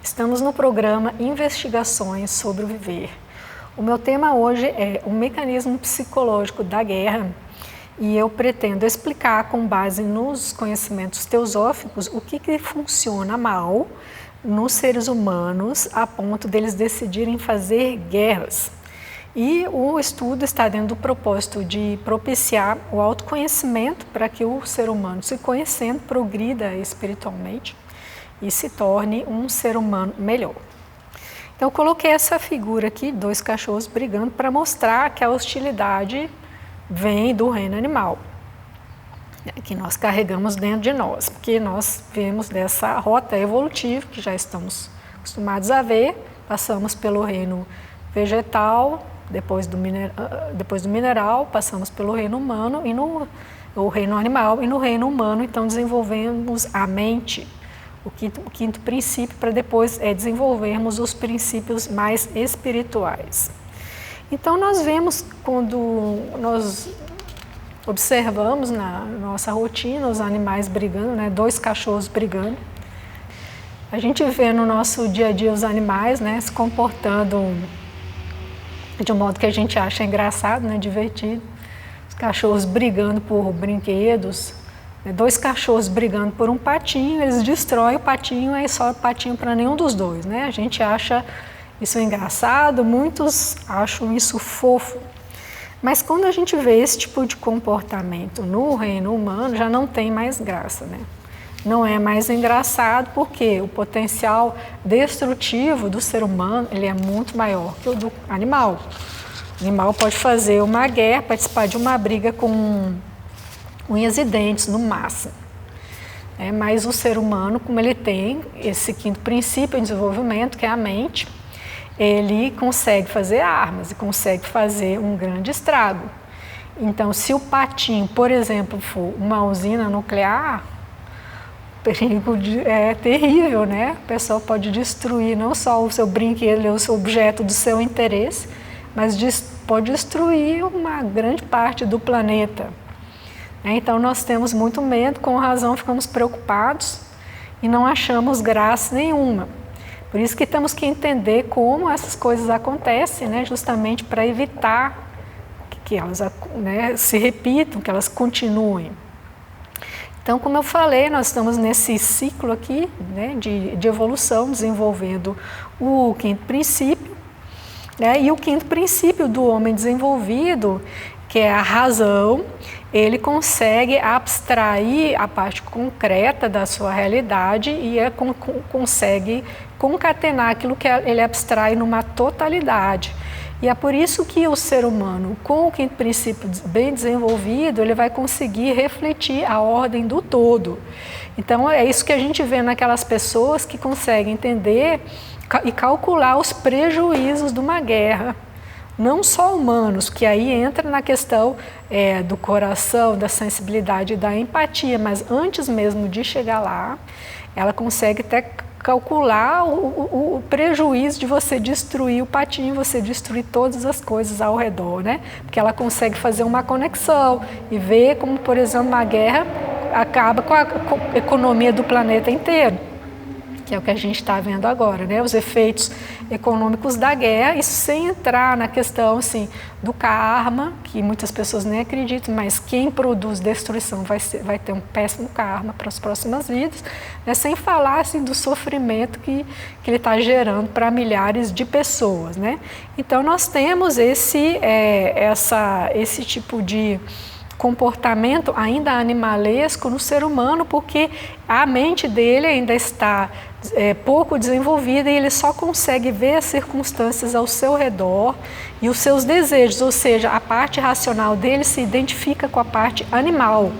Estamos no programa Investigações sobre o Viver. O meu tema hoje é o mecanismo psicológico da guerra e eu pretendo explicar, com base nos conhecimentos teosóficos, o que funciona mal nos seres humanos a ponto deles decidirem fazer guerras. E o estudo está dentro do propósito de propiciar o autoconhecimento para que o ser humano, se conhecendo, progrida espiritualmente e se torne um ser humano melhor. Então eu coloquei essa figura aqui, dois cachorros brigando, para mostrar que a hostilidade vem do reino animal, que nós carregamos dentro de nós, porque nós viemos dessa rota evolutiva que já estamos acostumados a ver, passamos pelo reino vegetal, depois do mineral, passamos pelo reino humano e o reino animal, e no reino humano então desenvolvemos a mente, o quinto princípio, para depois desenvolvermos os princípios mais espirituais. Então nós vemos, quando nós observamos na nossa rotina os animais brigando, né, dois cachorros brigando, a gente vê no nosso dia a dia os animais, né, se comportando de um modo que a gente acha engraçado, né, divertido. Os cachorros brigando por brinquedos, dois cachorros brigando por um patinho, eles destroem o patinho, aí sobra o patinho para nenhum dos dois, né? A gente acha isso engraçado, muitos acham isso fofo. Mas quando a gente vê esse tipo de comportamento no reino humano, já não tem mais graça, né? Não é mais engraçado porque o potencial destrutivo do ser humano, ele é muito maior que o do animal. O animal pode fazer uma guerra, participar de uma briga com unhas e dentes, no máximo. Mas o ser humano, como ele tem esse quinto princípio em desenvolvimento, que é a mente, ele consegue fazer armas e consegue fazer um grande estrago. Então, se o patinho, por exemplo, for uma usina nuclear, o perigo é terrível, né? A pessoa pode destruir não só o seu brinquedo, o seu objeto do seu interesse, mas pode destruir uma grande parte do planeta. Então nós temos muito medo, com razão ficamos preocupados e não achamos graça nenhuma. Por isso que temos que entender como essas coisas acontecem, né, justamente para evitar que elas, né, se repitam, que elas continuem. Então, como eu falei, nós estamos nesse ciclo aqui, né, de evolução, desenvolvendo o quinto princípio, né, e o quinto princípio do homem desenvolvido, que é a razão, ele consegue abstrair a parte concreta da sua realidade e consegue concatenar aquilo que ele abstrai numa totalidade. E é por isso que o ser humano, com o quinto princípio bem desenvolvido, ele vai conseguir refletir a ordem do todo. Então é isso que a gente vê naquelas pessoas que conseguem entender e calcular os prejuízos de uma guerra. Não só humanos, que aí entra na questão do coração, da sensibilidade e da empatia, mas antes mesmo de chegar lá, ela consegue até calcular o prejuízo de você destruir o patinho, você destruir todas as coisas ao redor, né? Porque ela consegue fazer uma conexão e ver como, por exemplo, uma guerra acaba com a economia do planeta inteiro, que é o que a gente está vendo agora, né? Os efeitos econômicos da guerra, isso sem entrar na questão assim, do karma, que muitas pessoas nem acreditam, mas quem produz destruição vai ter um péssimo karma para as próximas vidas, né? Sem falar assim, do sofrimento que ele está gerando para milhares de pessoas, né? Então nós temos esse tipo de comportamento ainda animalesco no ser humano, porque a mente dele ainda está pouco desenvolvida e ele só consegue ver as circunstâncias ao seu redor e os seus desejos, ou seja, a parte racional dele se identifica com a parte animal.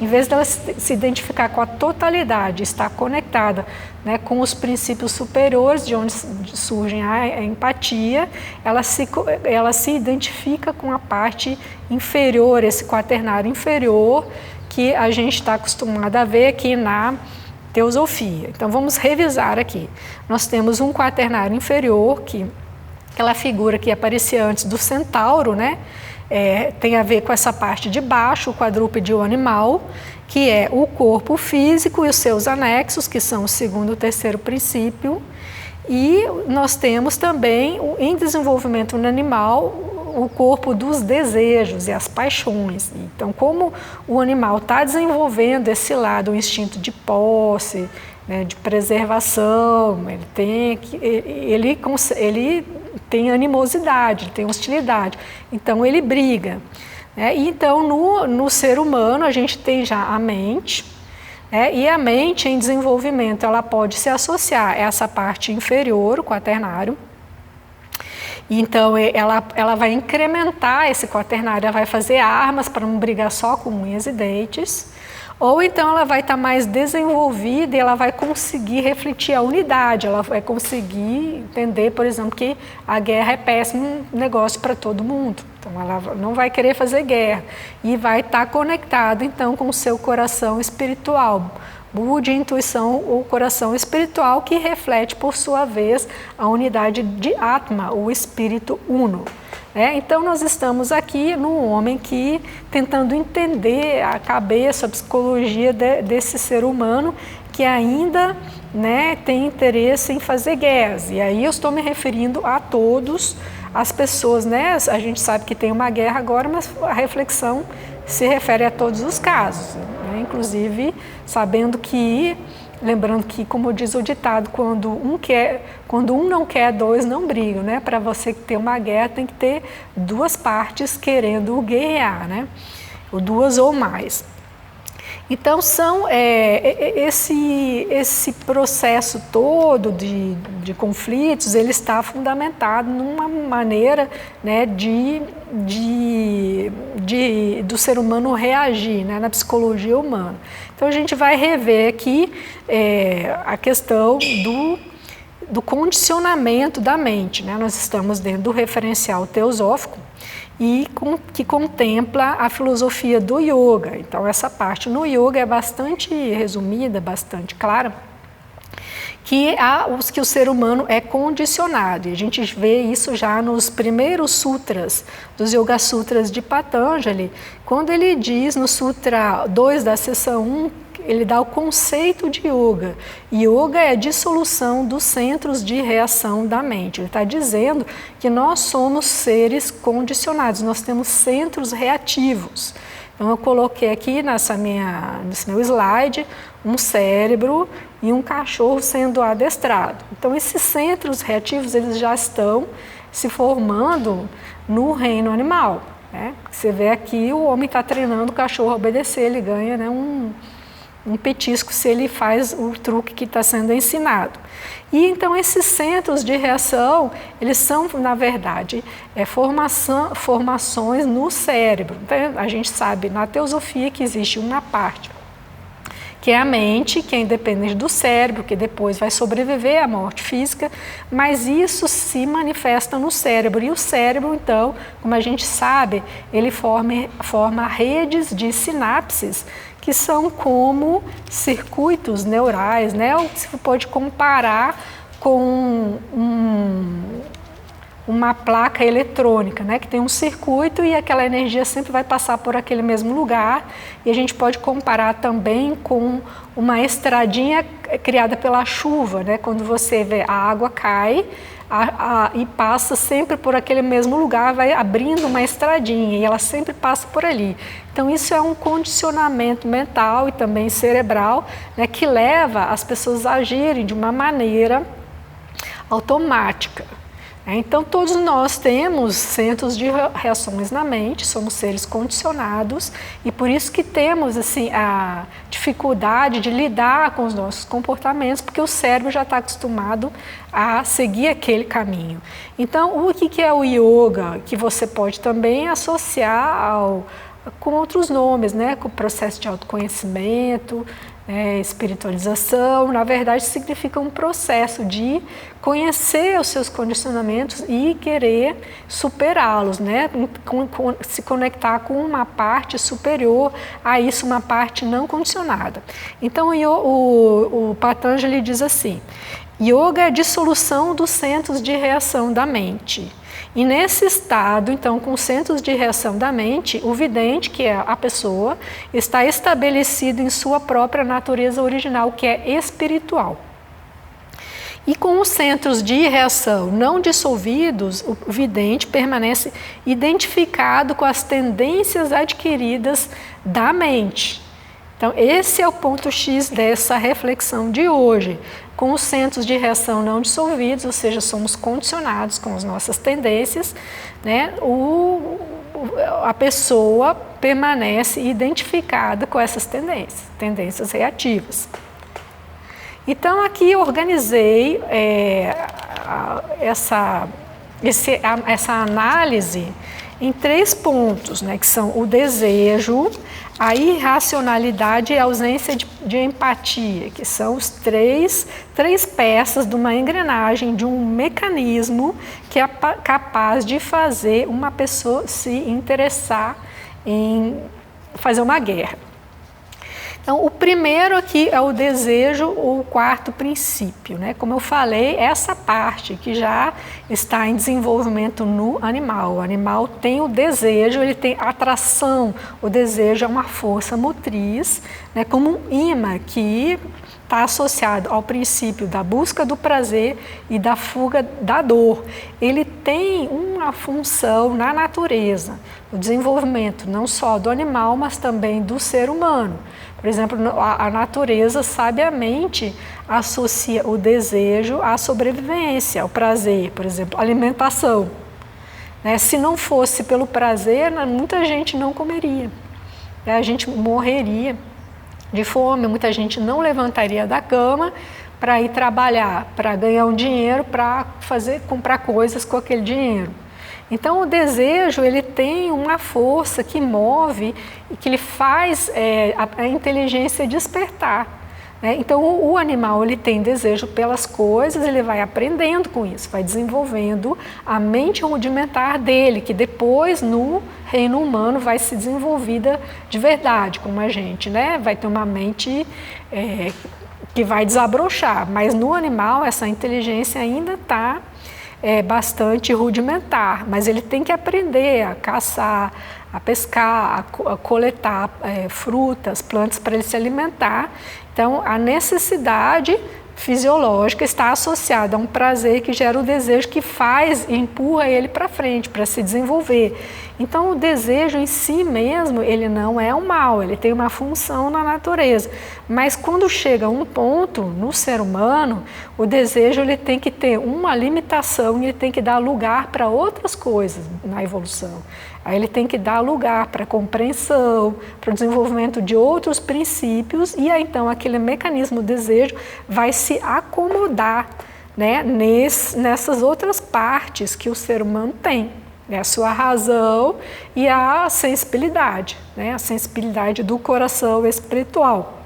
Em vez dela se identificar com a totalidade, estar conectada, né, com os princípios superiores, de onde surge a empatia, ela se identifica com a parte inferior, esse quaternário inferior, que a gente está acostumado a ver aqui na teosofia. Então vamos revisar aqui. Nós temos um quaternário inferior, aquela figura que aparecia antes do centauro, né? Tem a ver com essa parte de baixo, o quadrúpede o animal, que é o corpo físico e os seus anexos, que são o segundo e o terceiro princípio, E nós temos também, em desenvolvimento no animal, o corpo dos desejos e as paixões. Então, como o animal está desenvolvendo esse lado, o instinto de posse, né, de preservação, ele tem animosidade, tem hostilidade, então ele briga. E então, no ser humano, a gente tem já a mente, e a mente em desenvolvimento, ela pode se associar a essa parte inferior, o quaternário. Então, ela vai incrementar esse quaternário, ela vai fazer armas para não brigar só com unhas e dentes, ou então ela vai estar mais desenvolvida e ela vai conseguir refletir a unidade, ela vai conseguir entender, por exemplo, que a guerra é péssimo negócio para todo mundo. Então, ela não vai querer fazer guerra e vai estar conectada, então, com o seu coração espiritual. Buda, intuição, o coração espiritual, que reflete, por sua vez, a unidade de Atma, o espírito uno. Então, nós estamos aqui num homem que tentando entender a cabeça, a psicologia desse ser humano que ainda, né, tem interesse em fazer guerras. E aí eu estou me referindo a todos, as pessoas, né? A gente sabe que tem uma guerra agora, mas a reflexão se refere a todos os casos, né? Inclusive sabendo que, lembrando que, como diz o ditado, quando um não quer, dois não brigam, né? Para você ter uma guerra tem que ter duas partes querendo guerrear, né? Ou duas ou mais. Então, esse processo todo de conflitos, ele está fundamentado numa maneira, né, do ser humano reagir, né, na psicologia humana. Então, a gente vai rever aqui a questão do condicionamento da mente, né? Nós estamos dentro do referencial teosófico, que contempla a filosofia do yoga. Então, essa parte no yoga é bastante resumida, bastante clara, que o ser humano é condicionado. E a gente vê isso já nos primeiros sutras, dos Yoga Sutras de Patanjali, quando ele diz no Sutra 2 da seção 1, ele dá o conceito de yoga. Yoga é a dissolução dos centros de reação da mente. Ele está dizendo que nós somos seres condicionados, nós temos centros reativos. Então, eu coloquei aqui nesse meu slide um cérebro e um cachorro sendo adestrado. Então, esses centros reativos, eles já estão se formando no reino animal, né? Você vê aqui, o homem está treinando o cachorro a obedecer, ele ganha, né, um petisco se ele faz o truque que está sendo ensinado. E então esses centros de reação, eles são, na verdade, formações no cérebro. Então, a gente sabe na teosofia que existe uma parte que é a mente, que é independente do cérebro, que depois vai sobreviver à morte física, mas isso se manifesta no cérebro. E o cérebro, então, como a gente sabe, ele forma redes de sinapses, que são como circuitos neurais, né? Ou se pode comparar com uma placa eletrônica, né? Que tem um circuito e aquela energia sempre vai passar por aquele mesmo lugar. E a gente pode comparar também com uma estradinha criada pela chuva, né? Quando você vê a água cai e passa sempre por aquele mesmo lugar, vai abrindo uma estradinha e ela sempre passa por ali. Então, isso é um condicionamento mental e também cerebral, né, que leva as pessoas a agirem de uma maneira automática. Então, todos nós temos centros de reações na mente, somos seres condicionados e por isso que temos assim, a dificuldade de lidar com os nossos comportamentos, porque o cérebro já está acostumado a seguir aquele caminho. Então, o que é o yoga? Que você pode também associar com outros nomes, né? Com o processo de autoconhecimento, espiritualização, na verdade significa um processo de conhecer os seus condicionamentos e querer superá-los, né? Se conectar com uma parte superior a isso, uma parte não condicionada. Então o Patanjali diz assim: yoga é a dissolução dos centros de reação da mente. E nesse estado, então, com centros de reação da mente, o vidente, que é a pessoa, está estabelecido em sua própria natureza original, que é espiritual. E com os centros de reação não dissolvidos, o vidente permanece identificado com as tendências adquiridas da mente. Então, esse é o ponto X dessa reflexão de hoje. Com os centros de reação não dissolvidos, ou seja, somos condicionados com as nossas tendências, né? A pessoa permanece identificada com essas tendências reativas. Então, aqui eu organizei essa análise em 3 pontos, né, que são o desejo, a irracionalidade e a ausência de empatia, que são os três peças de uma engrenagem, de um mecanismo que é capaz de fazer uma pessoa se interessar em fazer uma guerra. Então, o primeiro aqui é o desejo, o 4º princípio, né? Como eu falei, essa parte que já está em desenvolvimento no animal. O animal tem o desejo, ele tem atração. O desejo é uma força motriz, né? Como um imã que está associado ao princípio da busca do prazer e da fuga da dor. Ele tem uma função na natureza, no desenvolvimento não só do animal, mas também do ser humano. Por exemplo, a natureza sabiamente associa o desejo à sobrevivência, ao prazer, por exemplo, alimentação. Se não fosse pelo prazer, muita gente não comeria, a gente morreria de fome, muita gente não levantaria da cama para ir trabalhar, para ganhar um dinheiro, para comprar coisas com aquele dinheiro. Então, o desejo, ele tem uma força que move e que ele faz a inteligência despertar, né? Então, o animal, ele tem desejo pelas coisas, ele vai aprendendo com isso, vai desenvolvendo a mente rudimentar dele, que depois, no reino humano, vai se desenvolvida de verdade, como a gente, né? Vai ter uma mente que vai desabrochar, mas no animal, essa inteligência ainda está bastante rudimentar, mas ele tem que aprender a caçar, a pescar, a coletar frutas, plantas para ele se alimentar. Então, a necessidade fisiológica está associada a um prazer que gera o desejo que faz e empurra ele para frente, para se desenvolver. Então, o desejo em si mesmo, ele não é um mal, ele tem uma função na natureza. Mas quando chega a um ponto no ser humano, o desejo ele tem que ter uma limitação e ele tem que dar lugar para outras coisas na evolução. Aí ele tem que dar lugar para a compreensão, para o desenvolvimento de outros princípios e aí então aquele mecanismo do desejo vai se acomodar, né, nessas outras partes que o ser humano tem. A sua razão e a sensibilidade, né? A sensibilidade do coração espiritual.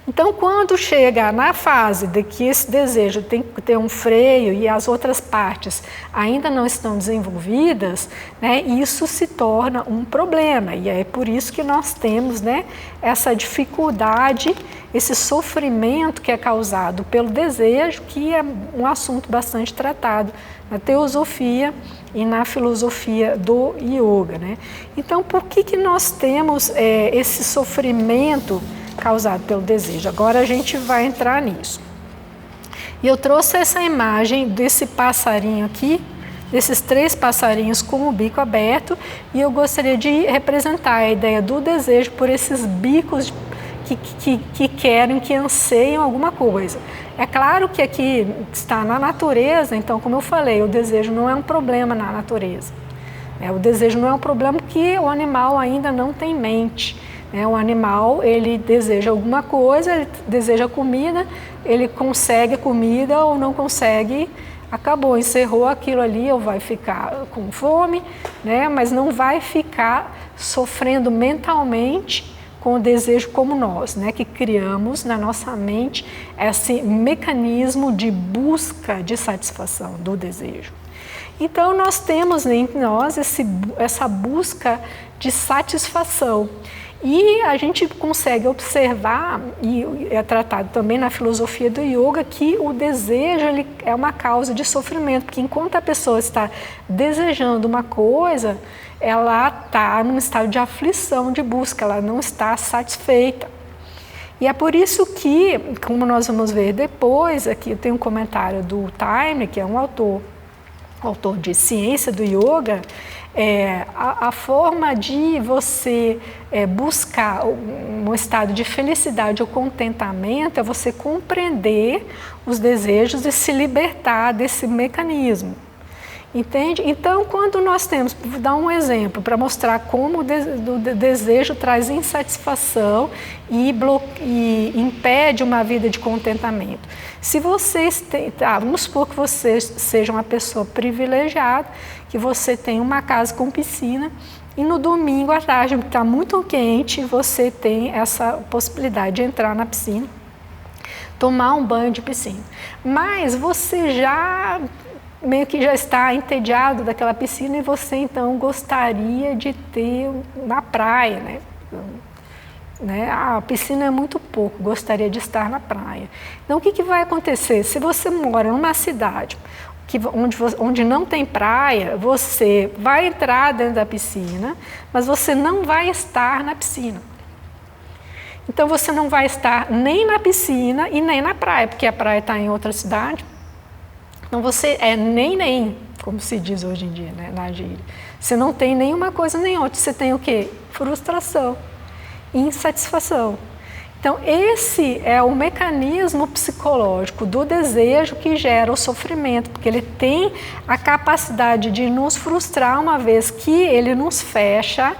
Então, quando chega na fase de que esse desejo tem que ter um freio e as outras partes ainda não estão desenvolvidas, né, isso se torna um problema. E é por isso que nós temos, né, essa dificuldade, esse sofrimento que é causado pelo desejo, que é um assunto bastante tratado na teosofia e na filosofia do yoga, né? Então, por que nós temos esse sofrimento causado pelo desejo? Agora a gente vai entrar nisso. E eu trouxe essa imagem desse passarinho aqui, desses 3 passarinhos com o bico aberto, e eu gostaria de representar a ideia do desejo por esses bicos que querem, que anseiam alguma coisa. É claro que aqui está na natureza, então, como eu falei, o desejo não é um problema na natureza. O desejo não é um problema porque o animal ainda não tem mente. O animal, ele deseja alguma coisa, ele deseja comida, ele consegue a comida ou não consegue, acabou, encerrou aquilo ali, ou vai ficar com fome, né? Mas não vai ficar sofrendo mentalmente com o desejo como nós, né? Que criamos na nossa mente esse mecanismo de busca de satisfação do desejo. Então, nós temos em nós essa busca de satisfação. E a gente consegue observar, e é tratado também na filosofia do yoga, que o desejo ele é uma causa de sofrimento, porque enquanto a pessoa está desejando uma coisa, ela está num estado de aflição, de busca, ela não está satisfeita. E é por isso que, como nós vamos ver depois, aqui eu tenho um comentário do Time, que é um autor de ciência do yoga, a forma de você buscar um estado de felicidade ou contentamento é você compreender os desejos e se libertar desse mecanismo. Entende? Então, quando nós temos, vou dar um exemplo para mostrar como o desejo traz insatisfação e impede uma vida de contentamento. Se vocês têm, vamos supor que você seja uma pessoa privilegiada, que você tem uma casa com piscina e no domingo à tarde, que está muito quente, você tem essa possibilidade de entrar na piscina, tomar um banho de piscina. Mas você meio que já está entediado daquela piscina e você então gostaria de ter na praia, né? A piscina é muito pouco, gostaria de estar na praia. Então o que vai acontecer? Se você mora numa cidade onde não tem praia, você vai entrar dentro da piscina, mas você não vai estar na piscina. Então você não vai estar nem na piscina e nem na praia, porque a praia está em outra cidade. Então você é nem, como se diz hoje em dia, né, na gíria. Você não tem nenhuma coisa nem outra, você tem o quê? Frustração, insatisfação. Então esse é o mecanismo psicológico do desejo que gera o sofrimento, porque ele tem a capacidade de nos frustrar uma vez que ele nos fecha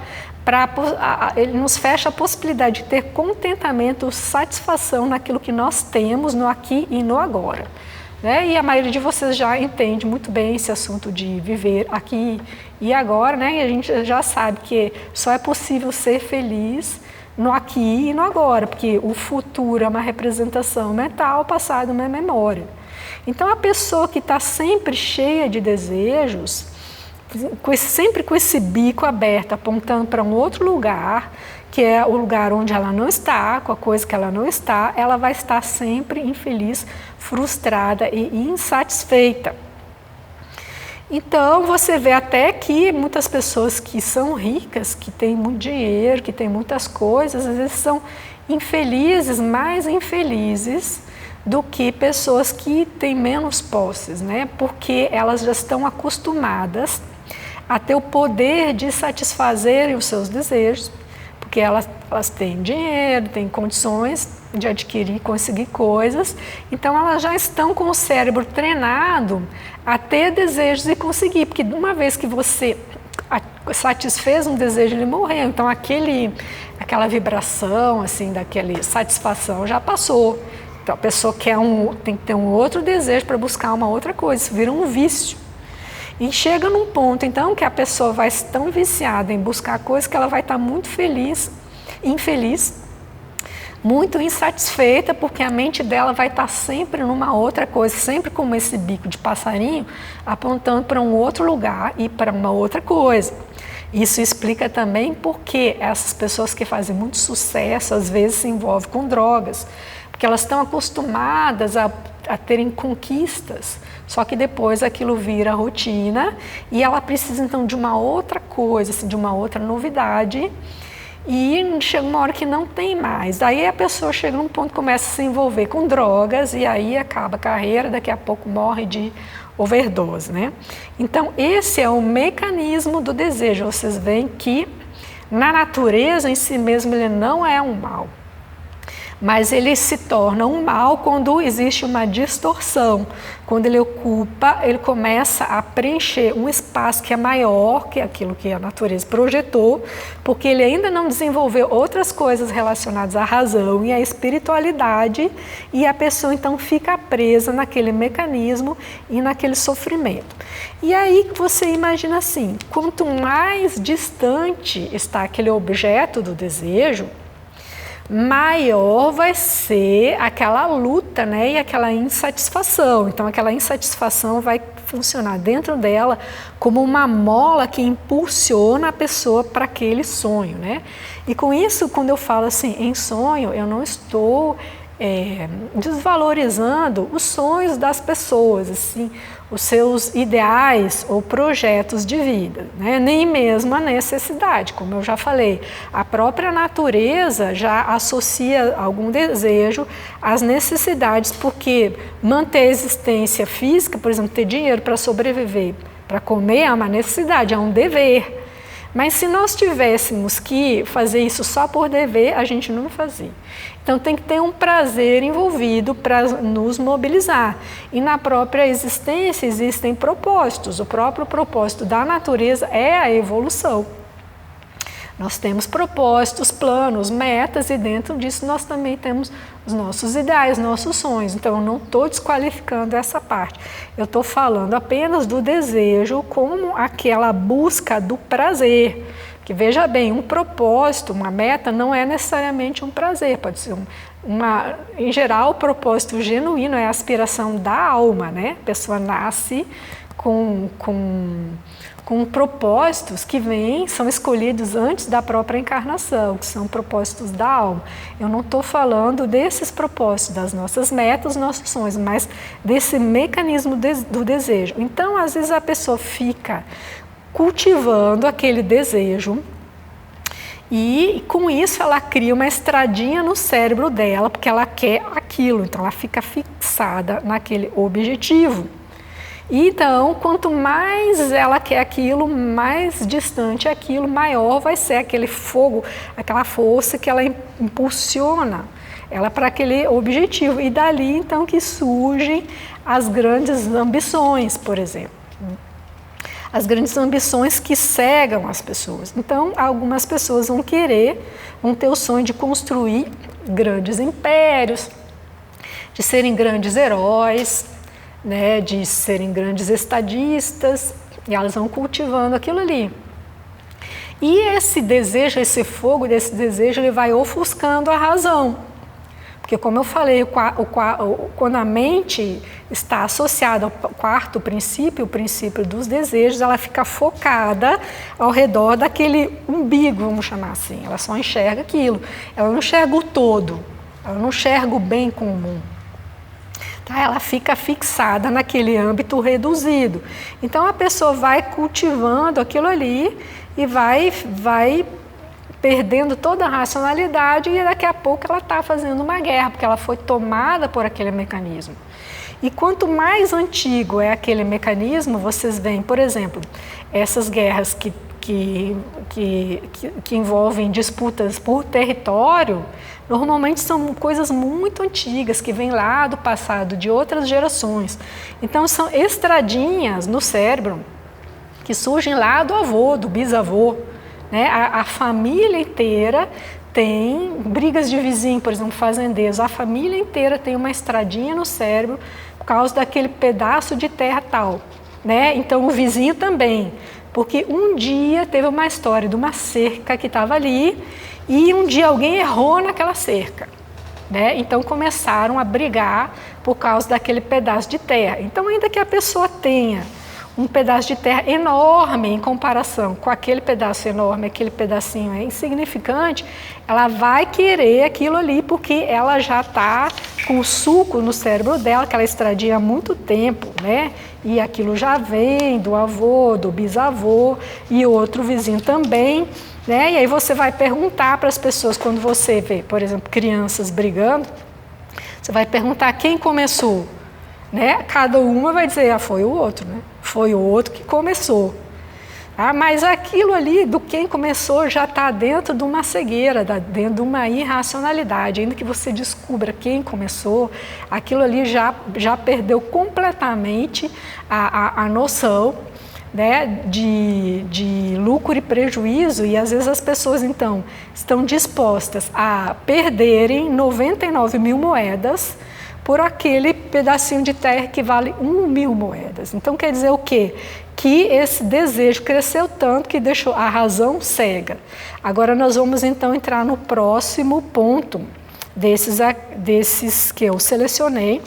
a possibilidade de ter contentamento, satisfação naquilo que nós temos no aqui e no agora. Né? E a maioria de vocês já entende muito bem esse assunto de viver aqui e agora, né? E a gente já sabe que só é possível ser feliz no aqui e no agora, porque o futuro é uma representação mental, o passado é uma memória. Então a pessoa que está sempre cheia de desejos, sempre com esse bico aberto, apontando para um outro lugar, que é o lugar onde ela não está, com a coisa que ela não está, ela vai estar sempre infeliz, frustrada e insatisfeita. Então, você vê até que muitas pessoas que são ricas, que têm muito dinheiro, que têm muitas coisas, às vezes são infelizes, mais infelizes do que pessoas que têm menos posses, né? Porque elas já estão acostumadas a ter o poder de satisfazerem os seus desejos, porque elas têm dinheiro, têm condições de adquirir e conseguir coisas, então elas já estão com o cérebro treinado a ter desejos e conseguir, porque uma vez que você satisfez um desejo, ele morreu, então aquela vibração, assim, daquela satisfação já passou. Então a pessoa tem que ter um outro desejo para buscar uma outra coisa, isso vira um vício. E chega num ponto, então, que a pessoa vai estar tão viciada em buscar coisas que ela vai estar muito infeliz, muito insatisfeita, porque a mente dela vai estar sempre numa outra coisa, sempre como esse bico de passarinho, apontando para um outro lugar e para uma outra coisa. Isso explica também porque essas pessoas que fazem muito sucesso, às vezes se envolvem com drogas, porque elas estão acostumadas a terem conquistas, só que depois aquilo vira rotina e ela precisa então de uma outra coisa, assim, de uma outra novidade, e chega uma hora que não tem mais. Daí a pessoa chega num ponto que começa a se envolver com drogas e aí acaba a carreira, daqui a pouco morre de overdose, né? Então esse é o mecanismo do desejo. Vocês veem que na natureza em si mesmo ele não é um mal, mas ele se torna um mal quando existe uma distorção, quando ele começa a preencher um espaço que é maior que aquilo que a natureza projetou, porque ele ainda não desenvolveu outras coisas relacionadas à razão e à espiritualidade, e a pessoa então fica presa naquele mecanismo e naquele sofrimento. E aí você imagina assim, quanto mais distante está aquele objeto do desejo, maior vai ser aquela luta, né, e aquela insatisfação. Então aquela insatisfação vai funcionar dentro dela como uma mola que impulsiona a pessoa para aquele sonho, né? E com isso, quando eu falo assim em sonho, eu não estou desvalorizando os sonhos das pessoas, assim, os seus ideais ou projetos de vida, né? Nem mesmo a necessidade, como eu já falei. A própria natureza já associa algum desejo às necessidades, porque manter a existência física, por exemplo, ter dinheiro para sobreviver, para comer é uma necessidade, é um dever. Mas se nós tivéssemos que fazer isso só por dever, a gente não fazia. Então tem que ter um prazer envolvido para nos mobilizar. E na própria existência existem propósitos. O próprio propósito da natureza é a evolução. Nós temos propósitos, planos, metas, e dentro disso nós também temos os nossos ideais, nossos sonhos. Então eu não estou desqualificando essa parte. Eu estou falando apenas do desejo como aquela busca do prazer. Que veja bem, um propósito, uma meta não é necessariamente um prazer, pode ser em geral, o propósito genuíno é a aspiração da alma, né? A pessoa nasce com propósitos que são escolhidos antes da própria encarnação, que são propósitos da alma. Eu não estou falando desses propósitos, das nossas metas, nossos sonhos, mas desse mecanismo do desejo. Então, às vezes a pessoa fica cultivando aquele desejo e com isso ela cria uma estradinha no cérebro dela, porque ela quer aquilo, então ela fica fixada naquele objetivo. Então, quanto mais ela quer aquilo, mais distante aquilo, maior vai ser aquele fogo, aquela força que ela impulsiona ela para aquele objetivo. E dali, então, que surgem as grandes ambições, por exemplo. As grandes ambições que cegam as pessoas. Então, algumas pessoas vão ter o sonho de construir grandes impérios, de serem grandes heróis, né, de serem grandes estadistas, e elas vão cultivando aquilo ali. E esse desejo, esse fogo desse desejo, ele vai ofuscando a razão. Porque, como eu falei, quando a mente está associada ao quarto princípio, o princípio dos desejos, ela fica focada ao redor daquele umbigo, vamos chamar assim. Ela só enxerga aquilo. Ela não enxerga o todo, ela não enxerga o bem comum. Tá? Ela fica fixada naquele âmbito reduzido. Então, a pessoa vai cultivando aquilo ali e vai perdendo toda a racionalidade, e daqui a pouco ela está fazendo uma guerra, porque ela foi tomada por aquele mecanismo. E quanto mais antigo é aquele mecanismo, vocês veem, por exemplo, essas guerras que envolvem disputas por território, normalmente são coisas muito antigas, que vêm lá do passado, de outras gerações. Então são estradinhas no cérebro que surgem lá do avô, do bisavô. Né? A família inteira tem brigas de vizinho, por exemplo, fazendeiros. A família inteira tem uma estradinha no cérebro por causa daquele pedaço de terra tal. Né? Então o vizinho também, porque um dia teve uma história de uma cerca que estava ali e um dia alguém errou naquela cerca. Né? Então começaram a brigar por causa daquele pedaço de terra. Então, ainda que a pessoa tenha um pedaço de terra enorme em comparação com aquele pedaço enorme, aquele pedacinho é insignificante, ela vai querer aquilo ali porque ela já está com o suco no cérebro dela, aquela estradinha há muito tempo, né? E aquilo já vem do avô, do bisavô e outro vizinho também, né? E aí você vai perguntar para as pessoas, quando você vê, por exemplo, crianças brigando, você vai perguntar quem começou, né? Cada uma vai dizer, foi o outro, né? Foi o outro que começou. Mas aquilo ali do quem começou já está dentro de uma cegueira, dentro de uma irracionalidade. Ainda que você descubra quem começou, aquilo ali já perdeu completamente a noção, né, de lucro e prejuízo, e às vezes as pessoas então estão dispostas a perderem 99 mil moedas por aquele pedacinho de terra que vale 1.000 moedas. Então quer dizer o quê? Que esse desejo cresceu tanto que deixou a razão cega. Agora nós vamos então entrar no próximo ponto desses que eu selecionei,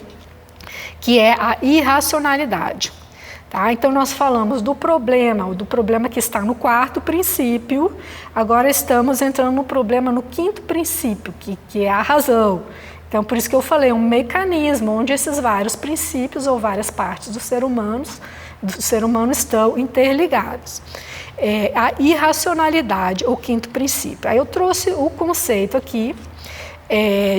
que é a irracionalidade. Tá? Então nós falamos do problema que está no quarto princípio, agora estamos entrando no problema no quinto princípio, que é a razão. Então, por isso que eu falei, um mecanismo onde esses vários princípios ou várias partes do ser humano estão interligados. A irracionalidade, o quinto princípio. Aí eu trouxe o conceito aqui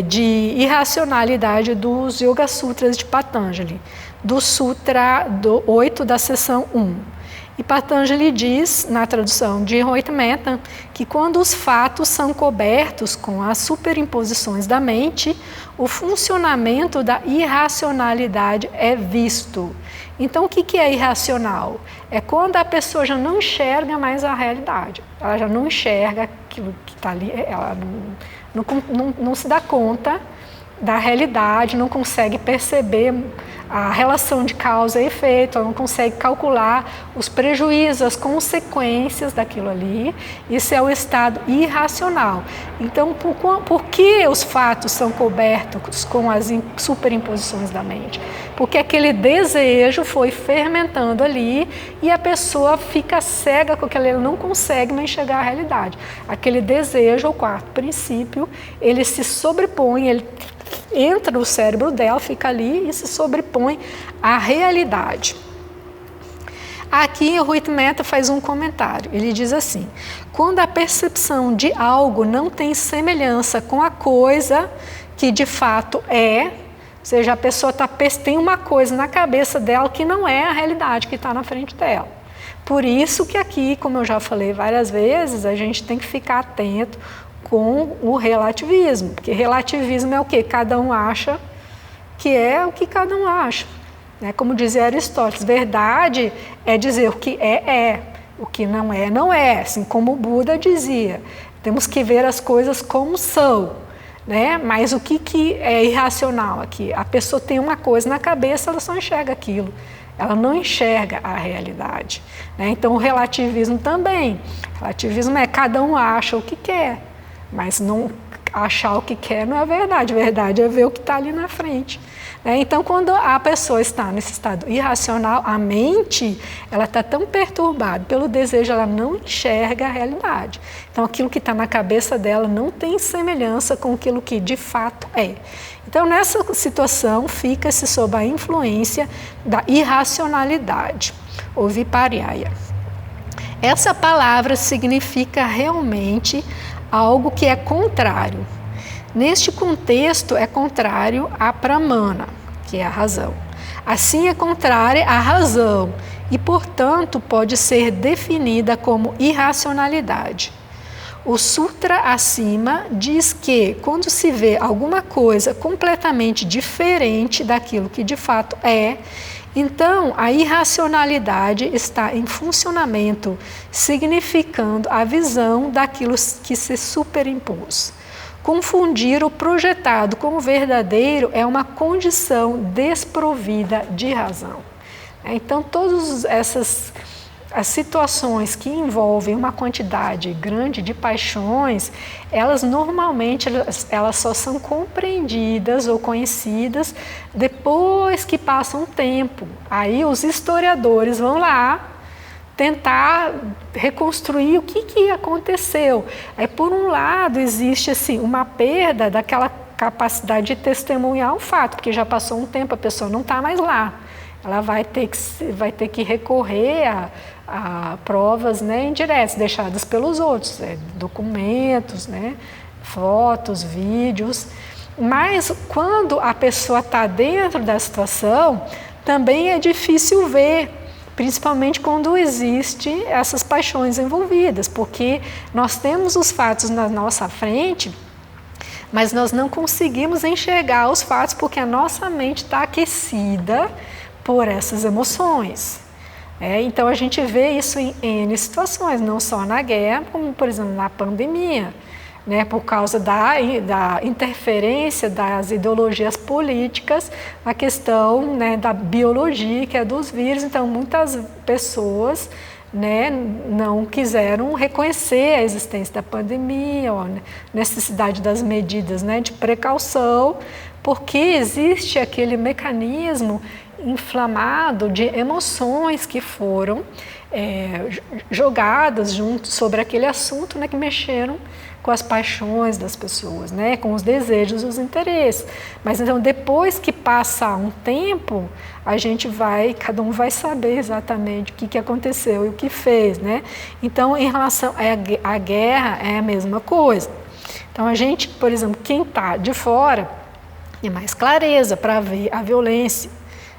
de irracionalidade dos Yoga Sutras de Patanjali, do Sutra 8 da seção 1. E Patanjali diz, na tradução de Rohit Mehta, que quando os fatos são cobertos com as superimposições da mente, o funcionamento da irracionalidade é visto. Então, o que é irracional? É quando a pessoa já não enxerga mais a realidade. Ela já não enxerga aquilo que está ali, ela não se dá conta da realidade, não consegue perceber a relação de causa e efeito, ela não consegue calcular os prejuízos, as consequências daquilo ali. Isso é o estado irracional. Então, por que os fatos são cobertos com as superimposições da mente? Porque aquele desejo foi fermentando ali e a pessoa fica cega com aquilo, ela não consegue mais enxergar a realidade. Aquele desejo, o quarto princípio, ele se sobrepõe, ele entra no cérebro dela, fica ali e se sobrepõe à realidade. Aqui o Rohit Mehta faz um comentário, ele diz assim: quando a percepção de algo não tem semelhança com a coisa que de fato é, ou seja, a pessoa tem uma coisa na cabeça dela que não é a realidade que está na frente dela. Por isso que aqui, como eu já falei várias vezes, a gente tem que ficar atento com o relativismo, porque relativismo é o que cada um acha que é o que cada um acha. Como dizia Aristóteles, verdade é dizer o que é, o que não é, não é. Assim como o Buda dizia, temos que ver as coisas como são. Mas o que é irracional aqui? A pessoa tem uma coisa na cabeça, ela só enxerga aquilo. Ela não enxerga a realidade. Então o relativismo também. Relativismo é cada um acha o que quer. Mas não achar o que quer não é verdade. Verdade é ver o que está ali na frente. Então, quando a pessoa está nesse estado irracional, a mente ela está tão perturbada pelo desejo, ela não enxerga a realidade. Então, aquilo que está na cabeça dela não tem semelhança com aquilo que de fato é. Então, nessa situação, fica-se sob a influência da irracionalidade, ou viparyaya. Essa palavra significa realmente algo que é contrário. Neste contexto, é contrário à pramana, que é a razão. Assim, é contrária à razão e, portanto, pode ser definida como irracionalidade. O sutra acima diz que, quando se vê alguma coisa completamente diferente daquilo que de fato é, então a irracionalidade está em funcionamento, significando a visão daquilo que se superimpôs. Confundir o projetado com o verdadeiro é uma condição desprovida de razão. Então, todas essas as situações que envolvem uma quantidade grande de paixões, elas normalmente elas só são compreendidas ou conhecidas depois que passa um tempo. Aí os historiadores vão lá tentar reconstruir o que aconteceu. Aí, por um lado, existe assim, uma perda daquela capacidade de testemunhar o fato, porque já passou um tempo, a pessoa não está mais lá. Ela vai ter que recorrer a provas, indiretas, deixadas pelos outros, documentos, fotos, vídeos. Mas quando a pessoa está dentro da situação, também é difícil ver, principalmente quando existem essas paixões envolvidas, porque nós temos os fatos na nossa frente, mas nós não conseguimos enxergar os fatos porque a nossa mente está aquecida por essas emoções. Então a gente vê isso em N situações, não só na guerra, como por exemplo na pandemia, por causa da interferência das ideologias políticas, a questão da biologia, que é dos vírus. Então muitas pessoas não quiseram reconhecer a existência da pandemia, ou necessidade das medidas de precaução, porque existe aquele mecanismo inflamado de emoções que foram jogadas junto sobre aquele assunto, que mexeram com as paixões das pessoas, né? Com os desejos, os interesses. Mas então, depois que passa um tempo, cada um vai saber exatamente o que aconteceu e o que fez, né? Então, em relação à guerra, é a mesma coisa. Então, a gente, por exemplo, quem está de fora, tem mais clareza para ver a violência,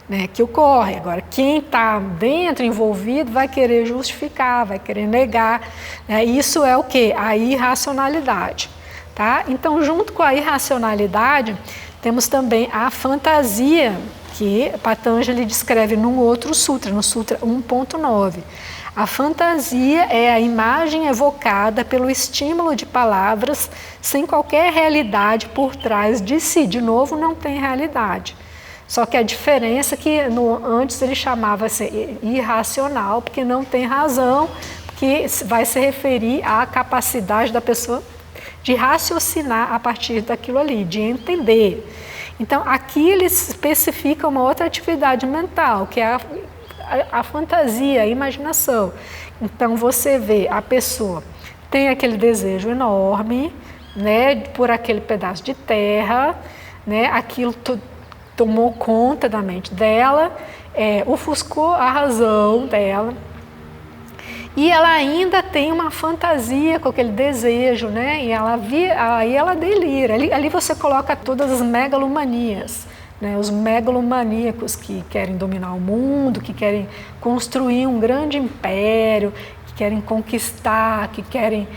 né, que ocorre. Agora, quem está dentro, envolvido, vai querer justificar, vai querer negar, né? Isso é o quê? A irracionalidade, tá? Então, junto com a irracionalidade, temos também a fantasia, que Patanjali descreve num outro sutra, no Sutra 1.9. A fantasia é a imagem evocada pelo estímulo de palavras sem qualquer realidade por trás de si. De novo, não tem realidade. Só que a diferença é que antes ele chamava assim, irracional, porque não tem razão, que vai se referir à capacidade da pessoa de raciocinar a partir daquilo ali, de entender. Então, aqui ele especifica uma outra atividade mental, que é a fantasia, a imaginação. Então, você vê a pessoa tem aquele desejo enorme, né, por aquele pedaço de terra, né, aquilo tomou conta da mente dela, ofuscou a razão dela, e ela ainda tem uma fantasia com aquele desejo, né? E aí ela delira. Ali você coloca todas as megalomanias, né? Os megalomaníacos que querem dominar o mundo, que querem construir um grande império, que querem conquistar, que querem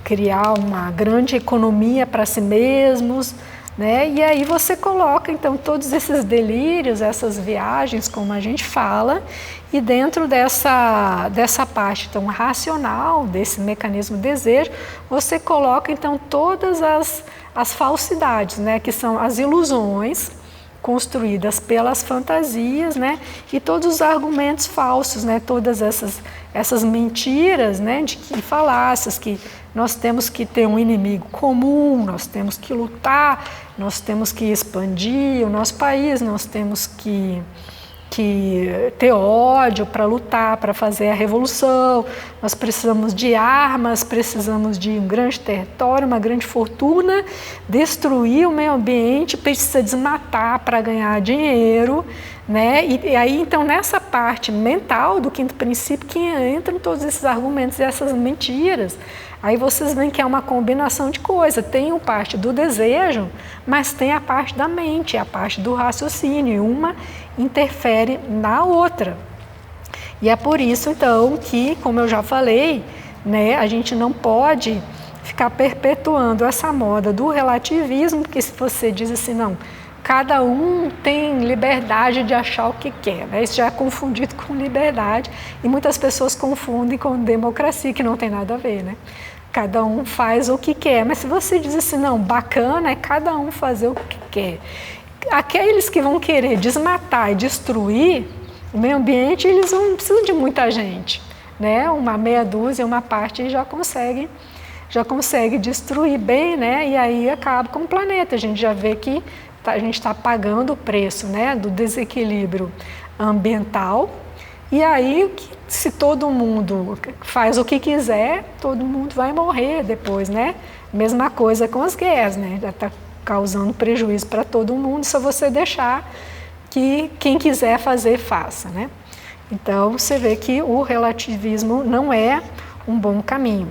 criar uma grande economia para si mesmos, né? E aí você coloca então todos esses delírios, essas viagens, como a gente fala, e dentro dessa parte tão racional, desse mecanismo desejo, você coloca então todas as falsidades, né? Que são as ilusões construídas pelas fantasias, né? E todos os argumentos falsos, né? Todas essas mentiras, né? De que falácias, que nós temos que ter um inimigo comum, nós temos que lutar, nós temos que expandir o nosso país, nós temos que ter ódio para lutar, para fazer a revolução, nós precisamos de armas, precisamos de um grande território, uma grande fortuna, destruir o meio ambiente, precisa desmatar para ganhar dinheiro, né? E aí então nessa parte mental do quinto princípio que entram todos esses argumentos e essas mentiras. Aí vocês veem que é uma combinação de coisas. Tem a parte do desejo, mas tem a parte da mente, a parte do raciocínio. E uma interfere na outra. E é por isso, então, que, como eu já falei, né, a gente não pode ficar perpetuando essa moda do relativismo, porque se você diz assim, não, cada um tem liberdade de achar o que quer, né? Isso já é confundido com liberdade e muitas pessoas confundem com democracia, que não tem nada a ver, né? Cada um faz o que quer, mas se você diz assim, não, bacana é cada um fazer o que quer. Aqueles que vão querer desmatar e destruir o meio ambiente, eles não precisam de muita gente, né? Uma meia dúzia, uma parte já consegue destruir bem, né? E aí acaba com o planeta. A gente já vê que a gente está pagando o preço, né, do desequilíbrio ambiental. E aí, se todo mundo faz o que quiser, todo mundo vai morrer depois, né? Mesma coisa com as guerras, né? Já está causando prejuízo para todo mundo, só você deixar que quem quiser fazer, faça, né? Então, você vê que o relativismo não é um bom caminho.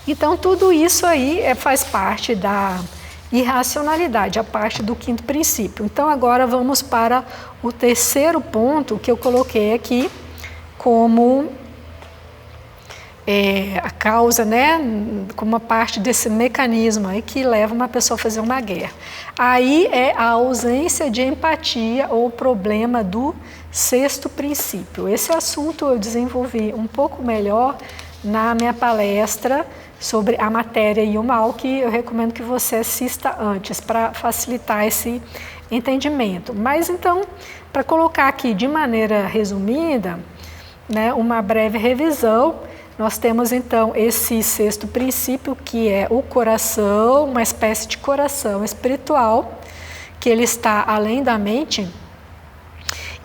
Então, tudo isso aí faz parte da irracionalidade, a parte do quinto princípio. Então, agora vamos para o terceiro ponto que eu coloquei aqui como a causa, né, como uma parte desse mecanismo aí que leva uma pessoa a fazer uma guerra. Aí é a ausência de empatia ou problema do sexto princípio. Esse assunto eu desenvolvi um pouco melhor na minha palestra sobre a matéria e o mal, que eu recomendo que você assista antes para facilitar esse entendimento. Mas então, para colocar aqui de maneira resumida, né, uma breve revisão, nós temos então esse sexto princípio, que é o coração, uma espécie de coração espiritual, que ele está além da mente.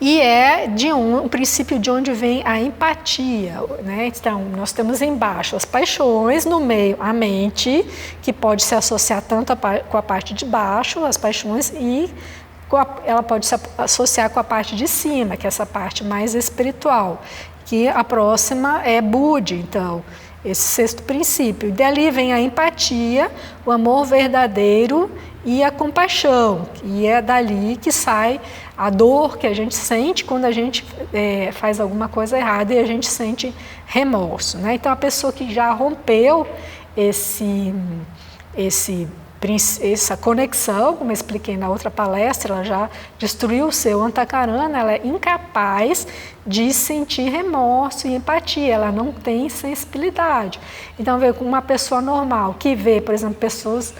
E é de um princípio de onde vem a empatia, né? Então, nós temos embaixo as paixões, no meio a mente, que pode se associar tanto com a parte de baixo, as paixões, e ela pode se associar com a parte de cima, que é essa parte mais espiritual, que a próxima é Budi, então, esse sexto princípio. E dali vem a empatia, o amor verdadeiro e a compaixão, e é dali que sai a dor que a gente sente quando a gente faz alguma coisa errada e a gente sente remorso, né? Então, a pessoa que já rompeu essa conexão, como eu expliquei na outra palestra, ela já destruiu o seu antakarana, ela é incapaz de sentir remorso e empatia, ela não tem sensibilidade. Então, vê com uma pessoa normal que vê, por exemplo, pessoas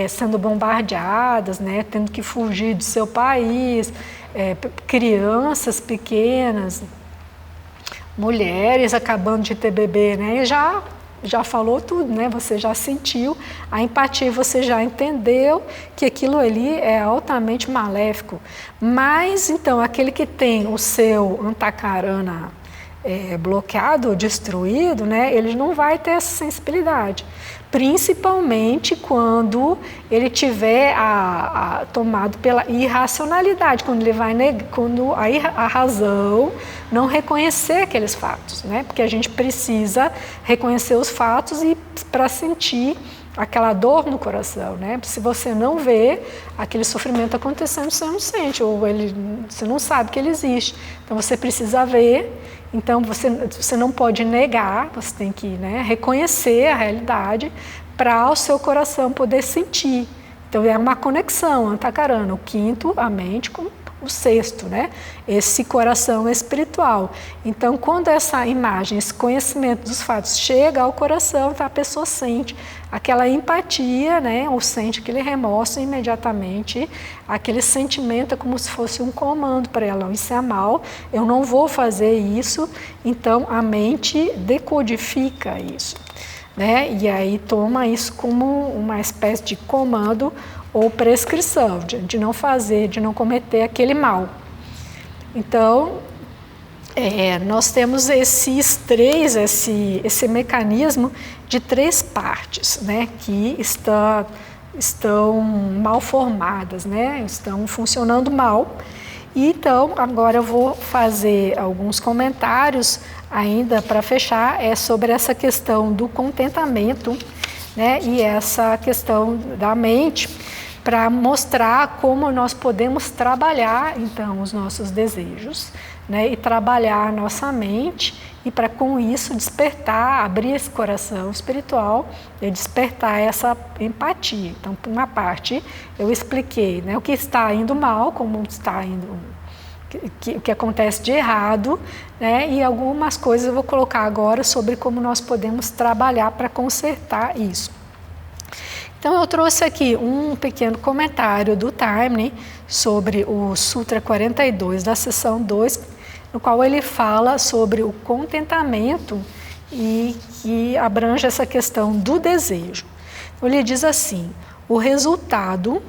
sendo bombardeadas, né, tendo que fugir do seu país, crianças pequenas, mulheres acabando de ter bebê, né, e já falou tudo, né? Você já sentiu a empatia, você já entendeu que aquilo ali é altamente maléfico. Mas, então, aquele que tem o seu antakarana bloqueado, destruído, né? Ele não vai ter essa sensibilidade. Principalmente quando ele tiver tomado pela irracionalidade, quando ele vai quando a razão não reconhecer aqueles fatos, né? Porque a gente precisa reconhecer os fatos e para sentir aquela dor no coração, né? Se você não vê aquele sofrimento acontecendo, você não sente, ou você não sabe que ele existe. Então você precisa ver. Então você não pode negar, você tem que, né, reconhecer a realidade para o seu coração poder sentir. Então é uma conexão, antakarana, o quinto, a mente, com o sexto, né? Esse coração espiritual. Então, quando essa imagem, esse conhecimento dos fatos chega ao coração, então a pessoa sente aquela empatia, né? Ou sente aquele remorso e imediatamente aquele sentimento é como se fosse um comando para ela. Isso é mal, eu não vou fazer isso. Então, a mente decodifica isso, né? E aí toma isso como uma espécie de comando ou prescrição, de não fazer, de não cometer aquele mal. Então, nós temos esse mecanismo de 3 partes, né, que estão mal formadas, né, estão funcionando mal. E então, agora eu vou fazer alguns comentários ainda para fechar, sobre essa questão do contentamento, né, e essa questão da mente, para mostrar como nós podemos trabalhar, então, os nossos desejos, né, e trabalhar a nossa mente, e para com isso despertar, abrir esse coração espiritual e despertar essa empatia. Então, por uma parte, eu expliquei, né, o que está indo mal, como está indo, o que acontece de errado, né, e algumas coisas eu vou colocar agora sobre como nós podemos trabalhar para consertar isso. Então, eu trouxe aqui um pequeno comentário do Taimni sobre o Sutra 42 da seção 2, no qual ele fala sobre o contentamento e que abrange essa questão do desejo. Então, ele diz assim: o resultado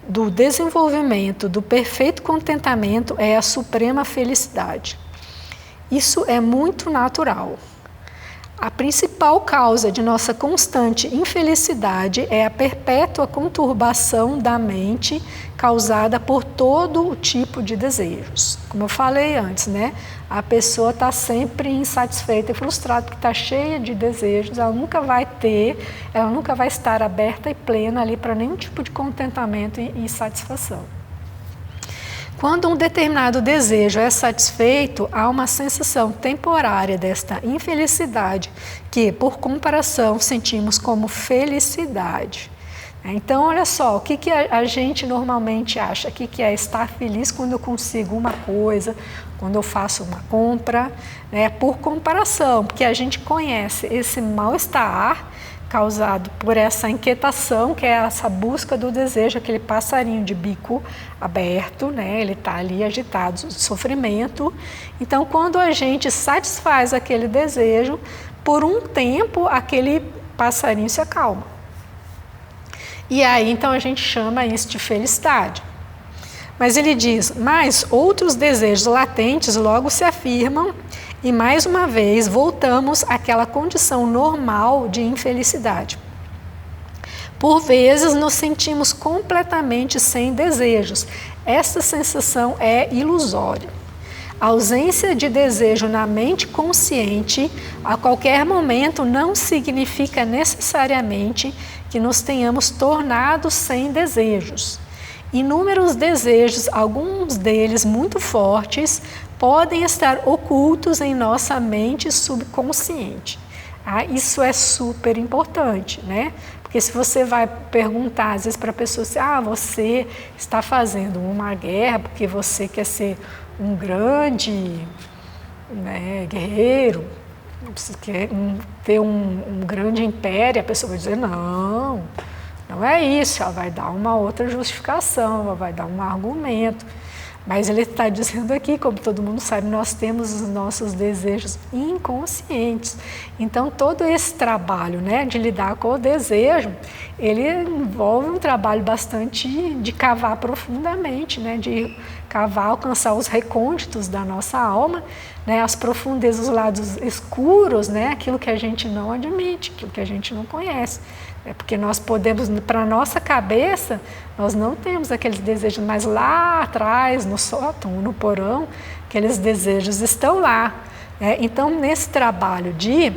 do desenvolvimento do perfeito contentamento é a suprema felicidade. Isso é muito natural. A principal causa de nossa constante infelicidade é a perpétua conturbação da mente causada por todo o tipo de desejos. Como eu falei antes, né? A pessoa está sempre insatisfeita e frustrada porque está cheia de desejos, ela nunca vai estar aberta e plena ali para nenhum tipo de contentamento e satisfação. Quando um determinado desejo é satisfeito, há uma sensação temporária desta infelicidade que, por comparação, sentimos como felicidade. Então, olha só, o que a gente normalmente acha? O que é estar feliz quando eu consigo uma coisa, quando eu faço uma compra, né? Por comparação, porque a gente conhece esse mal-estar causado por essa inquietação, que é essa busca do desejo, aquele passarinho de bico aberto, né? Ele está ali agitado, de sofrimento. Então, quando a gente satisfaz aquele desejo, por um tempo, aquele passarinho se acalma. E aí, então, a gente chama isso de felicidade. Mas ele diz, mas outros desejos latentes logo se afirmam e mais uma vez voltamos àquela condição normal de infelicidade. Por vezes nos sentimos completamente sem desejos. Essa sensação é ilusória. A ausência de desejo na mente consciente a qualquer momento não significa necessariamente que nos tenhamos tornado sem desejos. Inúmeros desejos, alguns deles muito fortes, podem estar ocultos em nossa mente subconsciente. Isso é super importante, né? Porque se você vai perguntar, às vezes, para a pessoa assim, você está fazendo uma guerra porque você quer ser um grande, né, guerreiro, você quer ter um grande império, a pessoa vai dizer, não é isso, ela vai dar uma outra justificação, ela vai dar um argumento. Mas ele está dizendo aqui, como todo mundo sabe, nós temos os nossos desejos inconscientes. Então, todo esse trabalho, né, de lidar com o desejo, ele envolve um trabalho bastante de cavar profundamente, né, de cavar, alcançar os recônditos da nossa alma, né, as profundezas, os lados escuros, né, aquilo que a gente não admite, aquilo que a gente não conhece. Porque nós podemos, para a nossa cabeça, nós não temos aqueles desejos, mas lá atrás, no sótão, no porão, aqueles desejos estão lá. Então, nesse trabalho de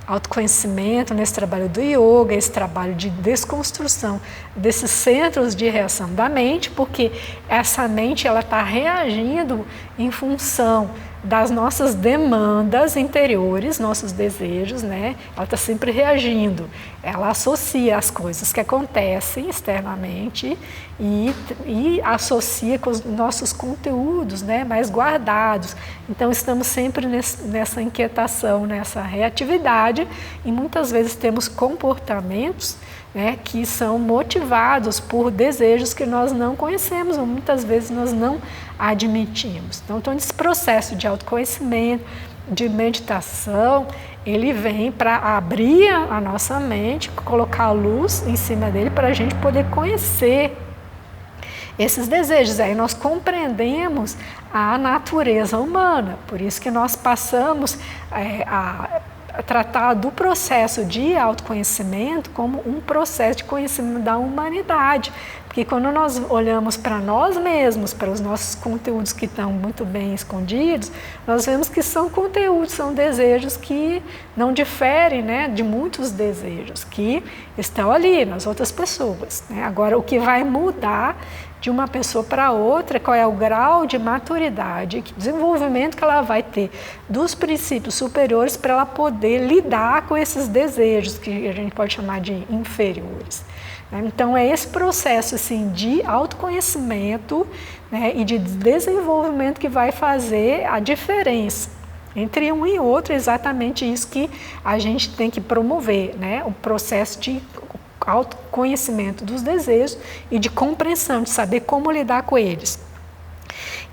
autoconhecimento, nesse trabalho do yoga, esse trabalho de desconstrução desses centros de reação da mente, porque essa mente ela está reagindo em função das nossas demandas interiores, nossos desejos, né? Ela está sempre reagindo. Ela associa as coisas que acontecem externamente e associa com os nossos conteúdos, né, mais guardados. Então, estamos sempre nessa inquietação, nessa reatividade e muitas vezes temos comportamentos, né, que são motivados por desejos que nós não conhecemos ou muitas vezes nós não admitimos. Então, esse processo de autoconhecimento, de meditação, ele vem para abrir a nossa mente, colocar a luz em cima dele para a gente poder conhecer esses desejos. Aí nós compreendemos a natureza humana, por isso que nós passamos a tratar do processo de autoconhecimento como um processo de conhecimento da humanidade. Porque quando nós olhamos para nós mesmos, para os nossos conteúdos que estão muito bem escondidos, nós vemos que são conteúdos, são desejos que não diferem, né, de muitos desejos que estão ali nas outras pessoas, né? Agora, o que vai mudar de uma pessoa para outra, qual é o grau de maturidade, que desenvolvimento que ela vai ter dos princípios superiores para ela poder lidar com esses desejos que a gente pode chamar de inferiores. Então é esse processo assim, de autoconhecimento, né, e de desenvolvimento que vai fazer a diferença entre um e outro, exatamente isso que a gente tem que promover, né, o processo de autoconhecimento dos desejos e de compreensão, de saber como lidar com eles.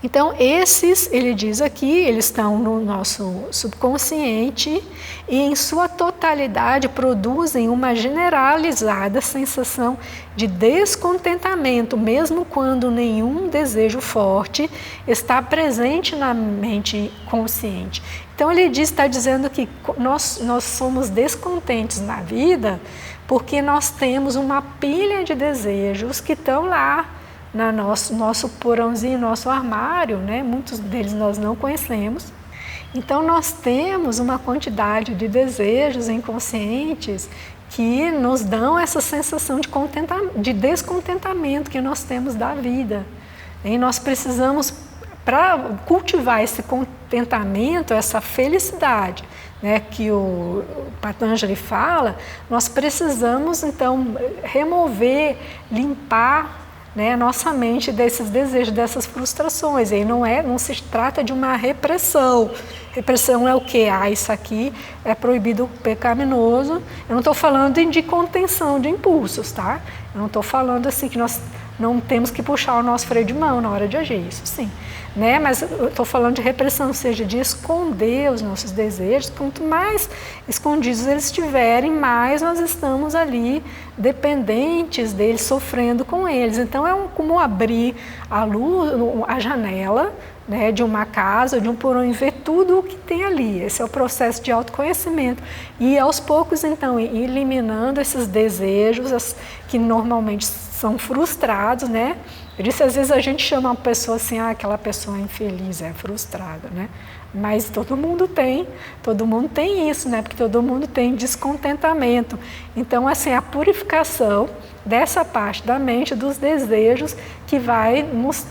Então, esses, ele diz aqui, eles estão no nosso subconsciente e, em sua totalidade, produzem uma generalizada sensação de descontentamento, mesmo quando nenhum desejo forte está presente na mente consciente. Então, ele está dizendo que nós somos descontentes na vida porque nós temos uma pilha de desejos que estão lá no nosso porãozinho, nosso armário, né? Muitos deles nós não conhecemos. Então, nós temos uma quantidade de desejos inconscientes que nos dão essa sensação de descontentamento que nós temos da vida. E nós precisamos, para cultivar esse contentamento, essa felicidade, né, que o Patanjali fala, nós precisamos, então, remover, limpar, né, a nossa mente desses desejos, dessas frustrações. E não se trata de uma repressão. Repressão é o quê? Isso aqui é proibido, pecaminoso. Eu não estou falando de contenção de impulsos, tá? Eu não estou falando assim que nós não temos que puxar o nosso freio de mão na hora de agir, isso sim. Né? Mas eu estou falando de repressão, ou seja, de esconder os nossos desejos. Quanto mais escondidos eles estiverem, mais nós estamos ali dependentes deles, sofrendo com eles. Então é como abrir a luz, a janela, né, de uma casa, de um porão, e ver tudo o que tem ali. Esse é o processo de autoconhecimento. E aos poucos, então, ir eliminando esses desejos que normalmente são frustrados, né? Eu disse, às vezes a gente chama uma pessoa assim, aquela pessoa infeliz, é frustrada, né? Mas todo mundo tem isso, né? Porque todo mundo tem descontentamento. Então, assim, a purificação dessa parte da mente, dos desejos, que vai nos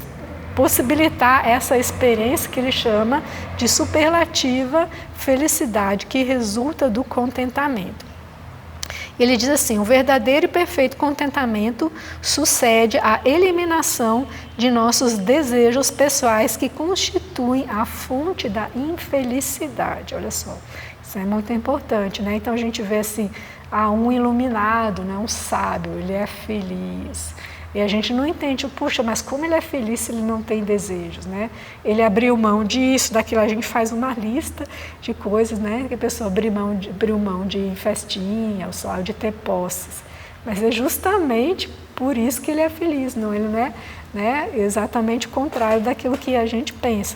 possibilitar essa experiência que ele chama de superlativa felicidade, que resulta do contentamento. Ele diz assim, o verdadeiro e perfeito contentamento sucede à eliminação de nossos desejos pessoais que constituem a fonte da infelicidade. Olha só, isso é muito importante, né? Então a gente vê assim, um iluminado, né? Um sábio, ele é feliz. E a gente não entende, puxa, mas como ele é feliz se ele não tem desejos, né? Ele abriu mão disso, daquilo, a gente faz uma lista de coisas, né? Que a pessoa abriu mão de festinha, ou só de ter posses. Mas é justamente por isso que ele é feliz, não? Ele não é, né, exatamente o contrário daquilo que a gente pensa.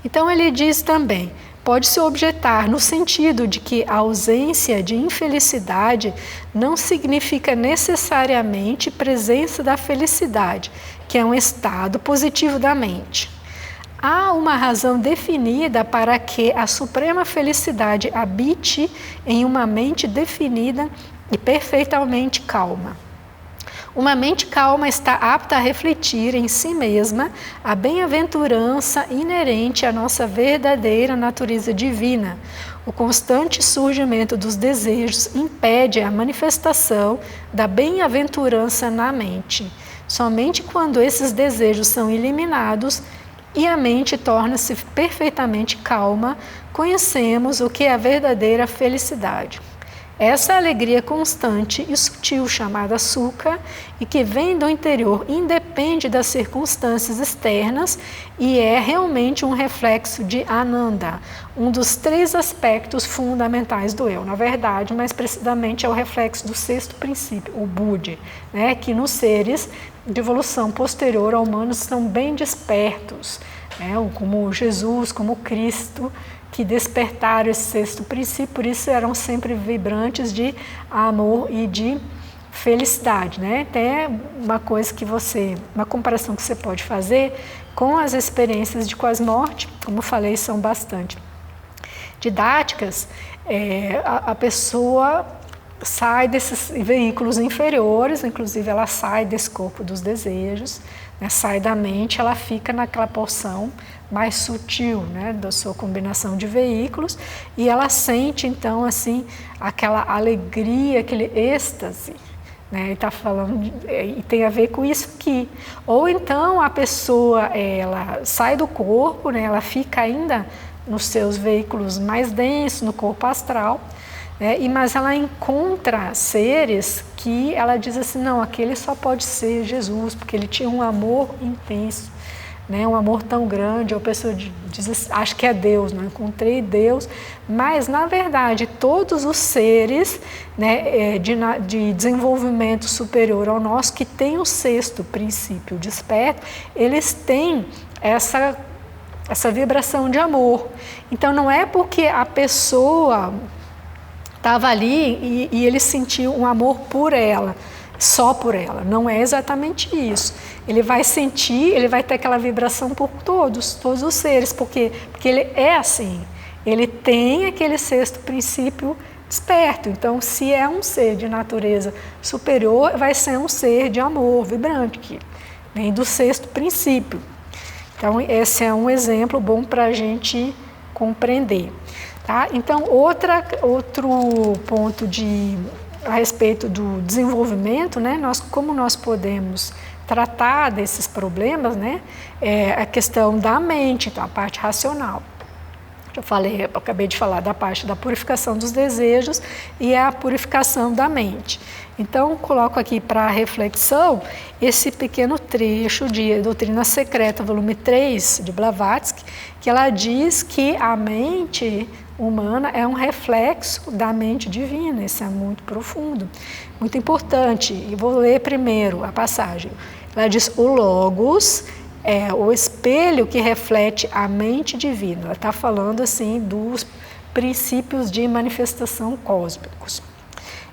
Então ele diz também, pode-se objetar no sentido de que a ausência de infelicidade não significa necessariamente presença da felicidade, que é um estado positivo da mente. Há uma razão definida para que a suprema felicidade habite em uma mente definida e perfeitamente calma. Uma mente calma está apta a refletir em si mesma a bem-aventurança inerente à nossa verdadeira natureza divina. O constante surgimento dos desejos impede a manifestação da bem-aventurança na mente. Somente quando esses desejos são eliminados e a mente torna-se perfeitamente calma, conhecemos o que é a verdadeira felicidade. Essa alegria constante e sutil chamada sukha e que vem do interior independe das circunstâncias externas e é realmente um reflexo de Ananda, um dos 3 aspectos fundamentais do eu. Na verdade, mais precisamente é o reflexo do 6º princípio, o Buddhi, né, que nos seres de evolução posterior a humanos estão bem despertos, né, como Jesus, como Cristo, que despertaram esse 6º princípio, por isso eram sempre vibrantes de amor e de felicidade, né? Tem uma comparação que você pode fazer com as experiências de quase-morte, como eu falei, são bastante didáticas. A pessoa sai desses veículos inferiores, inclusive ela sai desse corpo dos desejos, né? Sai da mente, ela fica naquela porção mais sutil, né, da sua combinação de veículos, e ela sente então assim aquela alegria, aquele êxtase, né, e está falando e tem a ver com isso aqui. Ou então a pessoa ela sai do corpo, né, ela fica ainda nos seus veículos mais densos, no corpo astral, né, mas ela encontra seres que ela diz assim, não, aquele só pode ser Jesus, porque ele tinha um amor intenso, né, um amor tão grande. A pessoa diz, acho que é Deus, não encontrei Deus, mas na verdade todos os seres, né, de desenvolvimento superior ao nosso, que tem o 6º princípio desperto, eles têm essa vibração de amor. Então não é porque a pessoa estava ali e ele sentiu um amor por ela, só por ela, não é exatamente isso. Ele vai sentir, ele vai ter aquela vibração por todos os seres, porque ele é assim, ele tem aquele 6º princípio desperto. Então, se é um ser de natureza superior, vai ser um ser de amor vibrante, que vem do 6º princípio. Então, esse é um exemplo bom para a gente compreender. Tá? Então, outro ponto a respeito do desenvolvimento, né? Como nós podemos tratar desses problemas, né? É a questão da mente, então, a parte racional. eu acabei de falar da parte da purificação dos desejos e a purificação da mente. Então, coloco aqui para reflexão esse pequeno trecho de Doutrina Secreta, volume 3, de Blavatsky, que ela diz que a mente humana é um reflexo da mente divina. Isso é muito profundo, muito importante. E vou ler primeiro a passagem. Ela diz: o Logos é o espelho que reflete a mente divina. Ela está falando assim dos princípios de manifestação cósmicos.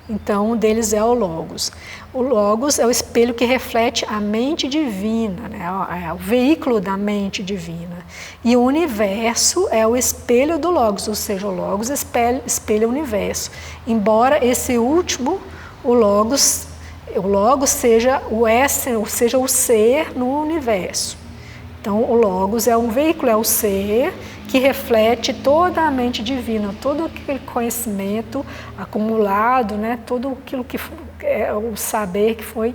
Então, um deles é o Logos. O Logos é o espelho que reflete a mente divina, né? É o veículo da mente divina. E o universo é o espelho do Logos, ou seja, o Logos espelha o universo. Embora esse último, o Logos seja o essence, ou seja, o ser no universo. Então, o Logos é um veículo, é o ser que reflete toda a mente divina, todo aquele conhecimento acumulado, né? Todo aquilo que é o saber que foi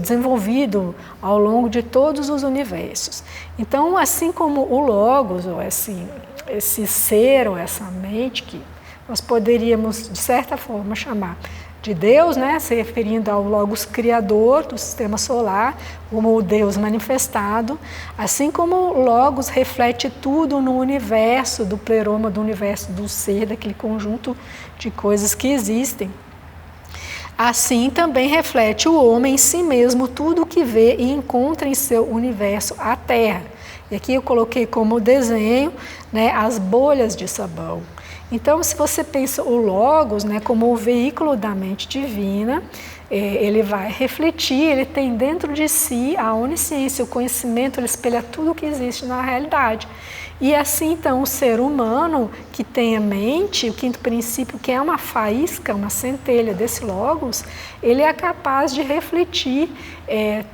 desenvolvido ao longo de todos os universos. Então, assim como o Logos, ou esse ser, ou essa mente, que nós poderíamos, de certa forma, chamar de Deus, né, se referindo ao Logos criador do sistema solar, como o Deus manifestado, assim como o Logos reflete tudo no universo, do pleroma do universo do ser, daquele conjunto de coisas que existem. Assim também reflete o homem em si mesmo tudo o que vê e encontra em seu universo a Terra. E aqui eu coloquei como desenho, né, as bolhas de sabão. Então, se você pensa o Logos, né, como o veículo da mente divina, ele vai refletir, ele tem dentro de si a onisciência, o conhecimento, ele espelha tudo o que existe na realidade. E assim, então, o ser humano que tem a mente, o quinto princípio, que é uma faísca, uma centelha desse Logos, ele é capaz de refletir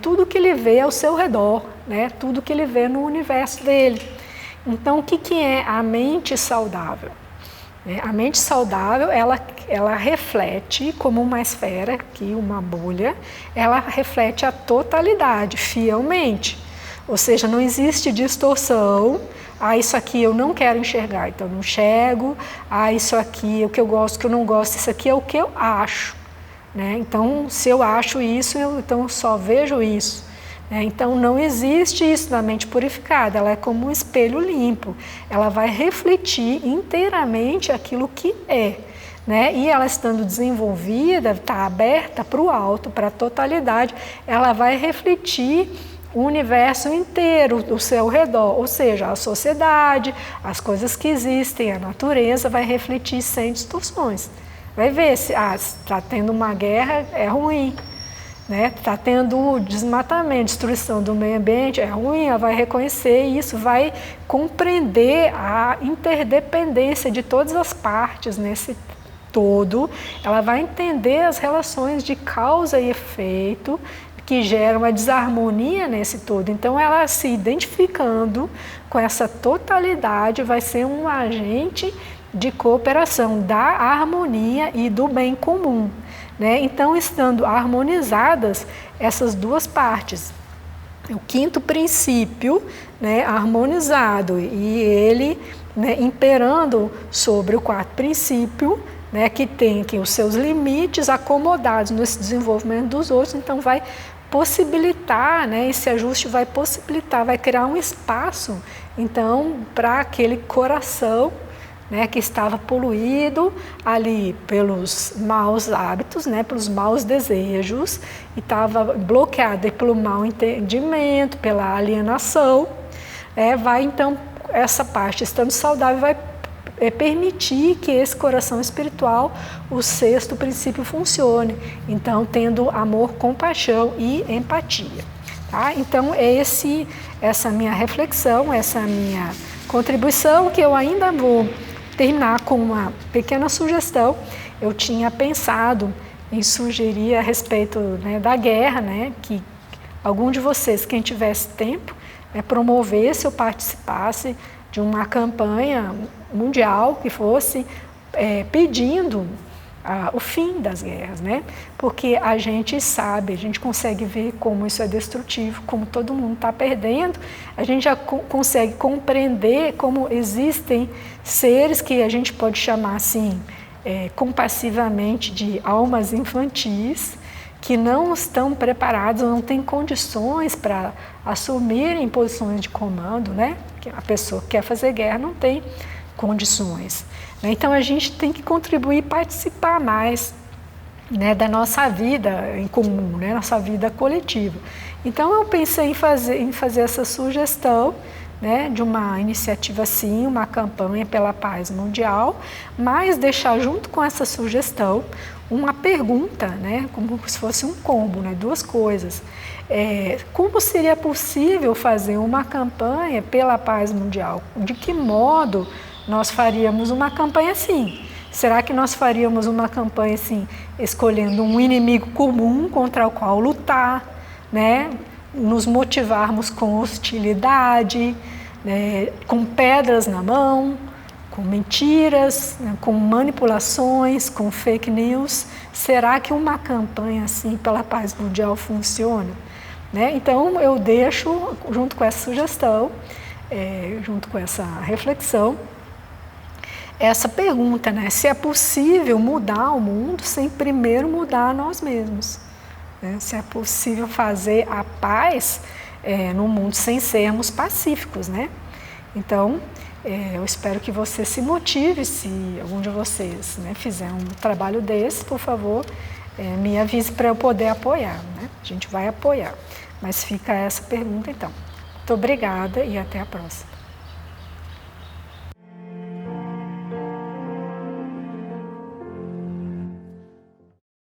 tudo que ele vê ao seu redor, né, tudo que ele vê no universo dele. Então, o que é a mente saudável? A mente saudável, ela reflete como uma esfera, aqui uma bolha, ela reflete a totalidade, fielmente. Ou seja, não existe distorção. Isso aqui eu não quero enxergar, então eu não enxergo. Isso aqui é o que eu gosto, o que eu não gosto, isso aqui é o que eu acho. Né? Então, se eu acho isso, então eu só vejo isso. Então, não existe isso na mente purificada, ela é como um espelho limpo, ela vai refletir inteiramente aquilo que é, né? E ela estando desenvolvida, está aberta para o alto, para a totalidade, ela vai refletir o universo inteiro do seu redor, ou seja, a sociedade, as coisas que existem, a natureza vai refletir sem distorções. Vai ver se está tendo uma guerra, é ruim. Está tendo desmatamento, destruição do meio ambiente, é ruim, ela vai reconhecer isso, vai compreender a interdependência de todas as partes nesse todo, ela vai entender as relações de causa e efeito que geram a desarmonia nesse todo. Então, ela se identificando com essa totalidade vai ser um agente de cooperação da harmonia e do bem comum. Então, estando harmonizadas essas duas partes, o quinto princípio, harmonizado e ele imperando sobre o quarto princípio, que tem aqui os seus limites acomodados nesse desenvolvimento dos outros, então vai possibilitar, esse ajuste vai possibilitar, vai criar um espaço, então, para aquele coração que estava poluído ali pelos maus hábitos, pelos maus desejos, e estava bloqueado pelo mau entendimento, pela alienação, vai então, essa parte estando saudável, vai permitir que esse coração espiritual, o sexto princípio, funcione, então tendo amor, compaixão e empatia. Tá? Então essa minha reflexão, essa minha contribuição, que eu ainda vou terminar com uma pequena sugestão. Eu tinha pensado em sugerir a respeito da guerra, que algum de vocês, quem tivesse tempo, promovesse ou participasse de uma campanha mundial que fosse pedindo o fim das guerras, né? Porque a gente sabe, a gente consegue ver como isso é destrutivo, como todo mundo está perdendo, a gente já consegue compreender como existem seres que a gente pode chamar assim, compassivamente de almas infantis, que não estão preparados, não têm condições para assumirem posições de comando, né? Que a pessoa que quer fazer guerra não tem condições. Então a gente tem que contribuir e participar mais, né, da nossa vida em comum, né, nossa vida coletiva. Então eu pensei em fazer essa sugestão, né, de uma iniciativa assim, uma campanha pela paz mundial, mas deixar junto com essa sugestão uma pergunta, né, como se fosse um combo, né, duas coisas. Como seria possível fazer uma campanha pela paz mundial? De que modo nós faríamos uma campanha assim? Será que nós faríamos uma campanha assim, escolhendo um inimigo comum contra o qual lutar, né? Nos motivarmos com hostilidade, né? Com pedras na mão, com mentiras, né? Com manipulações, com fake news? Será que uma campanha assim pela paz mundial funciona? Né? Então eu deixo, junto com essa sugestão, junto com essa reflexão, essa pergunta, né? Se é possível mudar o mundo sem primeiro mudar nós mesmos. Né? Se é possível fazer a paz no mundo sem sermos pacíficos, né? Então, eu espero que você se motive, se algum de vocês, né, fizer um trabalho desse, por favor, me avise para eu poder apoiar, né? A gente vai apoiar. Mas fica essa pergunta então. Muito obrigada e até a próxima.